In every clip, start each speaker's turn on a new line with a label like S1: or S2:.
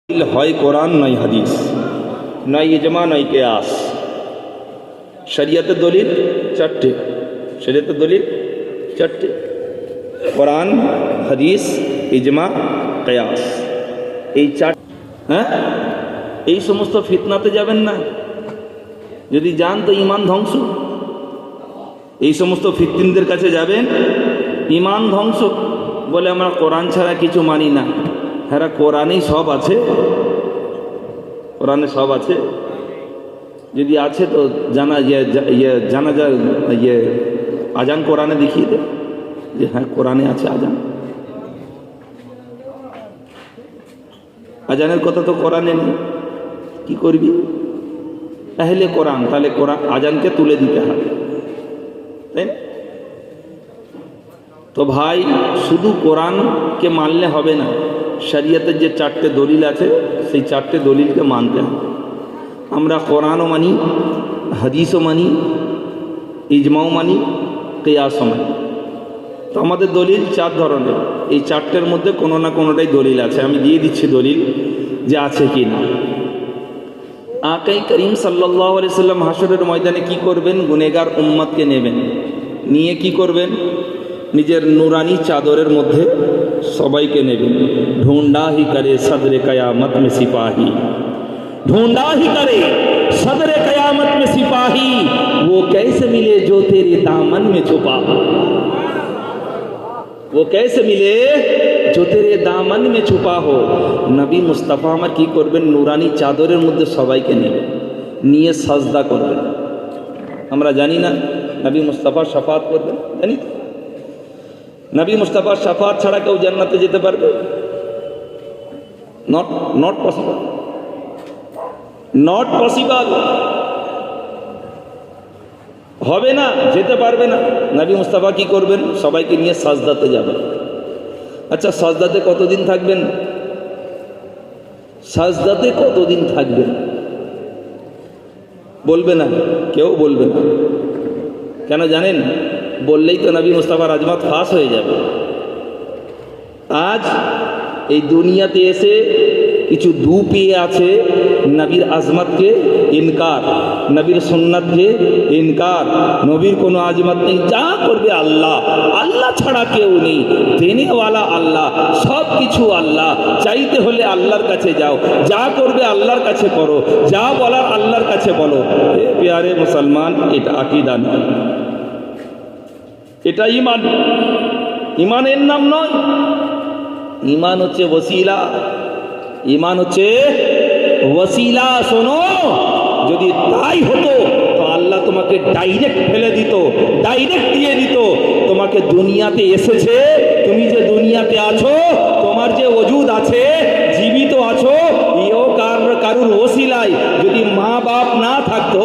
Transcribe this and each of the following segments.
S1: হয় কোরআন নয় হাদিস, নয় ইজমা নয় কিয়াস। শরিয়তের দলিল চারটে, শরিয়তের দলিল চারটে: কোরআন, হাদিস, ইজমা, কিয়াস। এই চার, হ্যাঁ, এই সমস্ত ফিতনাতে যাবেন না। যদি যান তো ইমান ধ্বংস। এই সমস্ত ফিতনাদের কাছে যাবেন, ইমান ধ্বংস। বলে আমরা কোরআন ছাড়া কিছু মানি না। হ্যাঁ, কোরআনেই সব আছে, কোরআনে সব আছে। যদি আছে তো জানাজা আজান কোরআনে দেখিয়ে দে যে হ্যাঁ কোরআনে আছে আজান। আজানের কথা তো কোরআনে নেই, কি করবি? আহলে কোরআন, তাহলে কোরআন আজানকে তুলে দিতে হবে, তাই না? তো ভাই, শুধু কোরআনকে মানলে হবে না, শরিয়তের যে চারটে দলিল আছে সেই চারটে দলিলকে মানতে হবে। আমরা কোরআনও মানি, হাদিসও মানি, ইজমাও মানি, কিয়াসও মানি। তো আমাদের দলিল চার ধরনের। এই চারটের মধ্যে কোনো না কোনোটাই দলিল আছে। আমি দিয়ে দিচ্ছি দলিল যে আছে কি না। আকাই করিম সাল্লাল্লাহু আলাইহি সাল্লাম হাসরের ময়দানে কি করবেন? গুনেগার উম্মতকে নেবেন, নিয়ে কি করবেন? নিজের নুরানি চাদরের মধ্যে সবাইকে নেবেন। ढूंढा ही करे सदरे कयामत में सिपाही, ढूंढा ही करे सदरे कयामत में सिपाही, वो कैसे मिले जो तेरे दामन में छुपा, वो कैसे मिले जो तेरे दामन में छुपा हो। নবী মুস্তাফা আমার কি করবেন? নুরানি চাদরের মধ্যে সবাইকে নেবেন, নিয়ে সাজদা করবেন। আমরা জানি না নবী মুস্তাফা শাফাত করবেন? জানি তো। নবী মুস্তাফার শাফাত ছাড়া কেউ জান্নাতে যেতে পারবে? Not possible, not possible. হবে না, যেতে পারবে না। নবী মুস্তাফা কি করবেন? সবাইকে নিয়ে সাজদাতে যাবেন। আচ্ছা, সাজদাতে কতদিন থাকবেন? সাজদাতে কতদিন থাকবেন বলবে না, কেউ বলবে না। কেন জানেন? বললেই তো নবী মুস্তাফার আজমত ফাঁস হয়ে যাবে। আজ এই দুনিয়াতে এসে কিছু দু পেয়ে আছে নবীর আজমতকে ইনকার, নবীর সুন্নাতকে ইনকার। নবীর কোনো আজমত নেই, যা করবে আল্লাহ, আল্লাহ ছাড়া কেউ নেই, দেনেওয়ালা আল্লাহ, সব কিছু আল্লাহ। চাইতে হলে আল্লাহর কাছে যাও, যা করবে আল্লাহর কাছে করো, যা বলার আল্লাহর কাছে বলো। এ প্যারে মুসলমান, এটা আকীদা নয়, এটা ইমান। ইমানের নাম নয়, ইমান হচ্ছে ওসিলা, ইমান হচ্ছে ওসিলা। শোনো, যদি তাই হতো তো আল্লাহ তোমাকে ডাইরেক্ট ফেলে দিত, ডাইরেক্ট দিয়ে দিত। তোমাকে দুনিয়াতে এসেছে, তুমি যে দুনিয়াতে আছো, তোমার যে ওজুদ আছে, জীবিত আছো, এও কারুর ওসিলায়। যদি মা বাপ না থাকতো,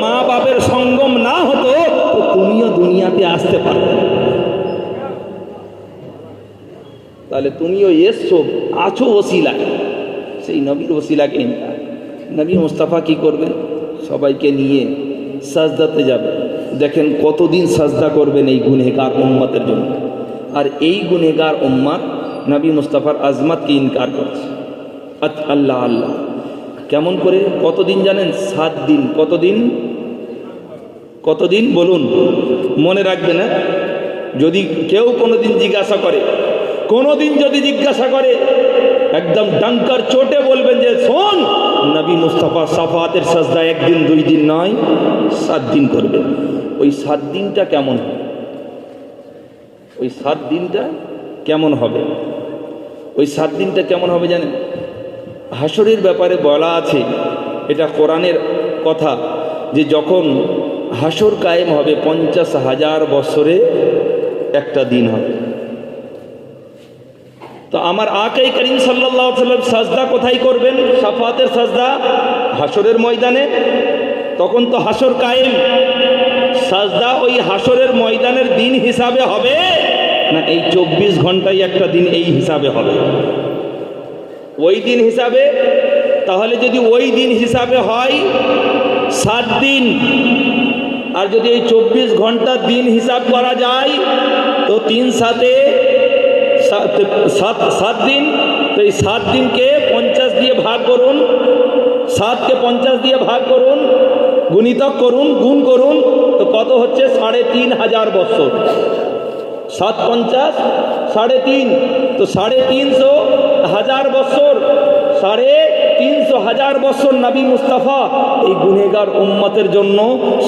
S1: মা বাপের সঙ্গম না হতো, তো তুমিও দুনিয়াতে আসতে পারতে। তাহলে তুমিও এসছো, আছো ওসিলায়, সেই নবীর ওসিলাকে ইনকার। নবী মুস্তাফা কি করবেন? সবাইকে নিয়ে সাজদাতে যাবে। দেখেন কতদিন সাজদা করবেন এই গুনহেগার উম্মতের জন্য। আর এই গুনহেগার উম্মত নবী মুস্তাফার আজমতকে ইনকার করছে। আল্লাহ আল্লাহ কেমন করে? কতদিন জানেন? 7 দিন। কতদিন? কতদিন বলুন, মনে রাখবেন। না যদি কেউ কোনোদিন জিজ্ঞাসা করে, কোনোদিন যদি জিজ্ঞাসা করে, একদম ডাঙ্কার চোটে বলবেন যে শোন, নবী মুস্তাফা শাফাতের সাজদা 1 দিন 2 দিন নয়, 7 দিন করবেন। ওই 7 দিনটা কেমন হবে? ওই 7 দিনটা কেমন হবে? ওই 7 দিনটা কেমন হবে জানেন? হাসরের ব্যাপারে বলা আছে, এটা কোরআনের কথা, যে যখন হাসর কায়েম হবে 50,000 বছরে একটা দিন হবে। তো আমার আকাই করিম সাল্লাল্লাহু আলাইহি ওয়াসাল্লাম সাজদা কোথায় করবেন? শাফাতের সাজদা হাসরের ময়দানে। তখন তো হাসর কায়েম। সাজদা ওই হাসরের ময়দানের দিন হিসাবে হবে না এই 24 ঘন্টায় একটা দিন এই হিসাবে হবে? ওই দিন হিসাবে। তাহলে যদি ওই দিন হিসাবে হয় 7 দিন, আর যদি এই 24 ঘন্টার দিন হিসাব করা যায় তো 3 7 7 দিন। তো এই 7 দিনকে 50 দিয়ে ভাগ ভাগ করুন, 7কে 50 দিয়ে ভাগ করুন, গুণিতক করুন, গুণ করুন, তো কত হচ্ছে? 3,500 বছর। 7 50 3.5, তো 350,000 বছর, 350,000 বছর নবী মুস্তাফা এই গুনেগার উম্মতের জন্য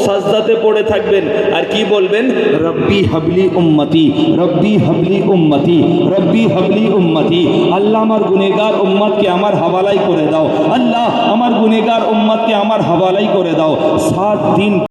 S1: সাজদাতে পড়ে থাকবেন আর কি বলবেন? রব্বি হাবলি উম্মতি, রব্বি হাবলি উম্মতি, রব্বি হাবলি উম্মতি। আল্লাহ আমার গুনেগার উম্মতকে আমার হাওয়ালাই করে দাও, আল্লাহ আমার গুনেগার উম্মতকে আমার হাওয়ালাই করে দাও। 7 দিন